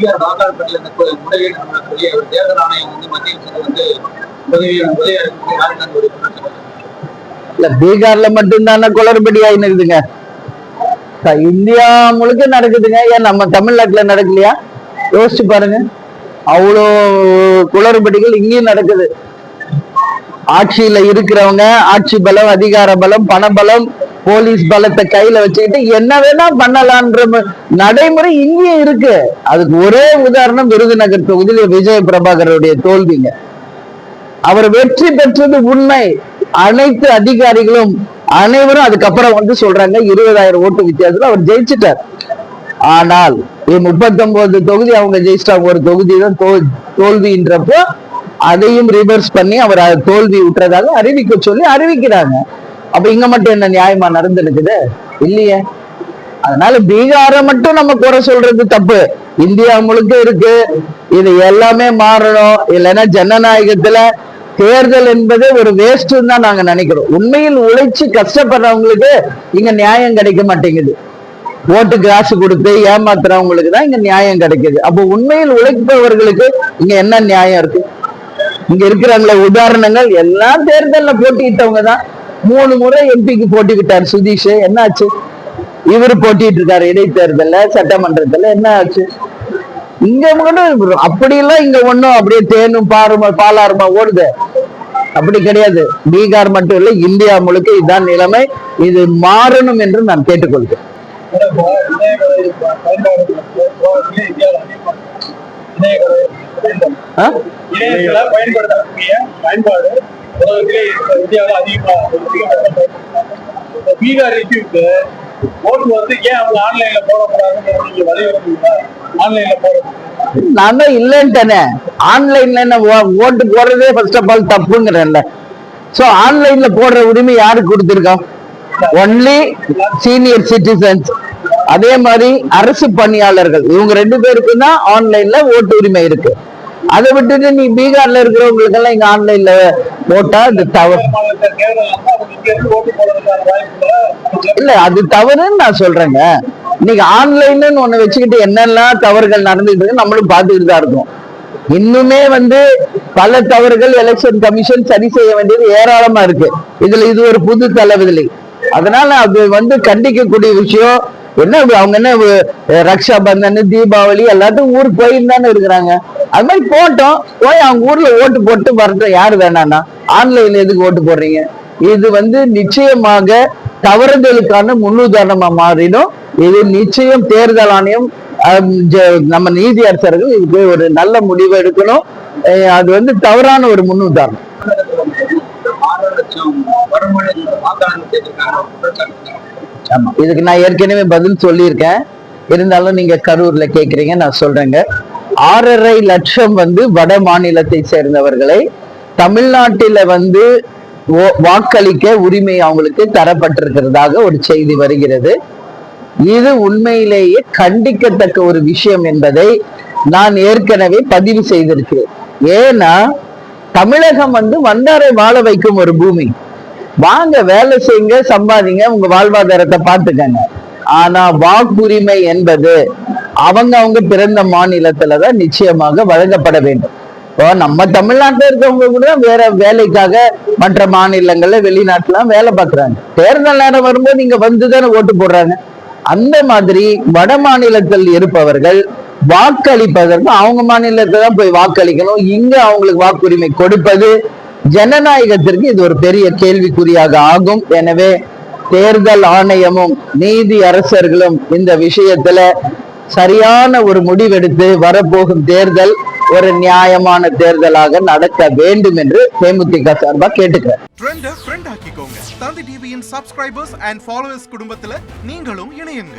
வாக்காளர் பட்டியல் முறைகேடு சொல்லி அவர் தேர்தல் ஆணையம் மத்திய இல்ல பீகார்ல மட்டும்தானே குளறுபடி ஆயினுக்குதுங்க. இந்தியா முழுக்க நடக்குதுங்க. ஏன் நம்ம தமிழ்நாட்டுல நடக்கலையா? யோசிச்சு பாருங்க. அவ்வளோ குளறுபடிகள் இங்கேயும் நடக்குது. ஆட்சியில இருக்கிறவங்க ஆட்சி பலம், அதிகார பலம், பணபலம், போலீஸ் பலத்தை கையில வச்சுக்கிட்டு என்ன வேணா பண்ணலான்ற நடைமுறை இங்கேயும் இருக்கு. அதுக்கு ஒரே உதாரணம் விருதுநகர் தொகுதியில் விஜய பிரபாகருடைய தோல்விங்க. அவர் வெற்றி பெற்றது உண்மை. அனைத்து அதிகாரிகளும் அனைவரும் அதுக்கப்புறம் சொல்றாங்க 20,000 ஓட்டு வித்தியாசத்துல அவர் ஜெயிச்சிட்டார். ஆனால் 39 தொகுதி அவங்க ஜெயிச்சிட்டாங்க. ஒரு தொகுதி தான் தோல்வின்றப்போ அதையும் ரிவர்ஸ் பண்ணி அவர் தோல்வி விட்டுறதாக அறிவிக்க சொல்லி அறிவிக்கிறாங்க. அப்ப இங்க மட்டும் என்ன நியாயமா நடந்துருக்குது? இல்லையே. அதனால பீகாரை மட்டும் நம்ம குறை சொல்றது தப்பு. இந்தியா முழுக்க இருக்கு. இது எல்லாமே மாறணும். இல்லைன்னா ஜனநாயகத்துல தேர்தல் என்பது ஒரு வேஸ்ட் தான் நாங்க நினைக்கிறோம். உண்மையில் உழைச்சு கஷ்டப்படுறவங்களுக்கு இங்க நியாயம் கிடைக்க மாட்டேங்குது. ஓட்டு காசு கொடுத்து ஏமாத்துறவங்களுக்கு தான் இங்க நியாயம் கிடைக்குது. அப்போ உண்மையில் உழைப்பவர்களுக்கு இங்க என்ன நியாயம் இருக்கு? இங்க இருக்கிறவங்கள உதாரணங்கள் எல்லாம் தேர்தல்ல போட்டியிட்டவங்க தான். 3 முறை எம்பிக்கு போட்டிவிட்டார் சுதீஷ். என்ன ஆச்சு? இவரு போட்டிட்டு இருக்காரு இடைத்தேர்தல்ல, சட்டமன்றத்துல. என்ன ஆச்சு? இங்க அப்படியெல்லாம் இங்க ஒண்ணும் அப்படியே தேனும் பாலாருமா ஓடுது? அப்படி கிடையாது. பீகார் மட்டும் இல்ல, இந்தியா முழுக்க இதுதான் நிலைமை. இது மாறணும் என்று நான் கேட்டுக்கொள்கிறேன். நான் தான் இல்லைன்ட்டேனே. ஆன்லைன்ல ஓட்டு போடுறதே ஃபர்ஸ்ட் ஆஃப் ஆல் தப்புங்கிறேன்ல. சோ ஆன்லைன்ல போடுற உரிமை யாருக்கு கொடுத்திருக்கோம்? Only senior citizens. அதே மாதிரி அரசு பணியாளர்கள், இவங்க 2 பேருக்கு தான் ஆன்லைன்ல ஓட்டு உரிமை இருக்கு. அதை விட்டுட்டு நீ பீகார்ல இருக்கிறவங்களுக்கு எல்லாம் இங்க ஆன்லைன்ல போட்டா அது தவறு இல்ல. அது தவறுன்னு நான் சொல்றேங்க. இன்னைக்கு ஆன்லைன்னு ஒண்ணு வச்சுக்கிட்டு என்னெல்லாம் தவறுகள் நடந்துட்டு இருக்கு நம்மளும் பார்த்துக்கிட்டு தான் இருக்கோம். இன்னுமே பல தவறுகள் எலெக்ஷன் கமிஷன் சரி செய்ய வேண்டியது ஏராளமா இருக்கு. இதுல இது ஒரு புது தலைவிதில்லை. அதனால அது கண்டிக்கக்கூடிய விஷயம். என்ன அவங்க என்ன ரக்ஷா பந்தன், தீபாவளி எல்லாத்தையும் ஊருக்கு போயிருந்தானே இருக்கிறாங்க. அது மாதிரி போட்டோம் போய் அவங்க ஊர்ல ஓட்டு போட்டு வரட்டும். யாரு வேணான்னா ஆன்லைன்ல எதுக்கு ஓட்டு போடுறீங்க? இது நிச்சயமாக தவறுதலுக்கான முன்னுதாரணமா மாறிடும். இது நிச்சயம் தேர்தல் ஆணையம், நம்ம நீதி அரசர்கள் இதுக்கு ஒரு நல்ல முடிவு எடுக்கணும். அது தவறான ஒரு முன்னுதாரணம். ஆமா, இதுக்கு நான் ஏற்கனவே பதில் சொல்லியிருக்கேன். இருந்தாலும் நீங்க கரூர்ல கேக்குறீங்க, நான் சொல்றேங்க. 6.5 லட்சம் வட மாநிலத்தை சேர்ந்தவர்களை தமிழ்நாட்டில வாக்களிக்க உரிமை அவங்களுக்கு தரப்பட்டிருக்கிறதாக ஒரு செய்தி வருகிறது. இது உண்மையிலேயே கண்டிக்கத்தக்க ஒரு விஷயம் என்பதை நான் ஏற்கனவே பதிவு செய்திருக்கிறேன். ஏன்னா தமிழகம் வந்தாரை வாழ வைக்கும் ஒரு பூமி. வாங்க வேலை செய்யுங்க, சம்பாதிங்க, உங்க வாழ்வாதாரத்தை பார்த்துக்கங்க. ஆனா வாக்குரிமை என்பது அவங்க பிறந்த மாநிலத்துலதான் நிச்சயமாக வழங்கப்பட வேண்டும். இப்போ நம்ம தமிழ்நாட்டில் இருக்கவங்க கூட வேற வேலைக்காக மற்ற மாநிலங்கள்ல வெளிநாட்டுலாம் வேலை பார்க்குறாங்க. தேர்தல் நேரம் வரும்போது இங்க வந்துதானே ஓட்டு போடுறாங்க. அந்த மாதிரி வட மாநிலத்தில் இருப்பவர்கள் வாக்களிப்பதற்கு அவங்க மாநிலத்தை தான் போய் வாக்களிக்கணும். இங்க அவங்களுக்கு வாக்குரிமை கொடுப்பது ஜனநாயகத்திற்கு இது ஒரு பெரிய கேள்விக்குறியாக ஆகும். எனவே தேர்தல் ஆணையமும் நீதி அரசர்களும் இந்த விஷயத்துல சரியான ஒரு முடிவெடுத்து வரப்போகும் தேர்தல் ஒரு நியாயமான தேர்தலாக நடக்க வேண்டும் என்று தேமுதிக சார்பாக கேட்டுக்கிறேன். தந்தி டிவியின் சப்ஸ்கிரைபர்ஸ் அண்ட் ஃபாலோவர்ஸ் குடும்பத்துல நீங்களும் இணையுங்க.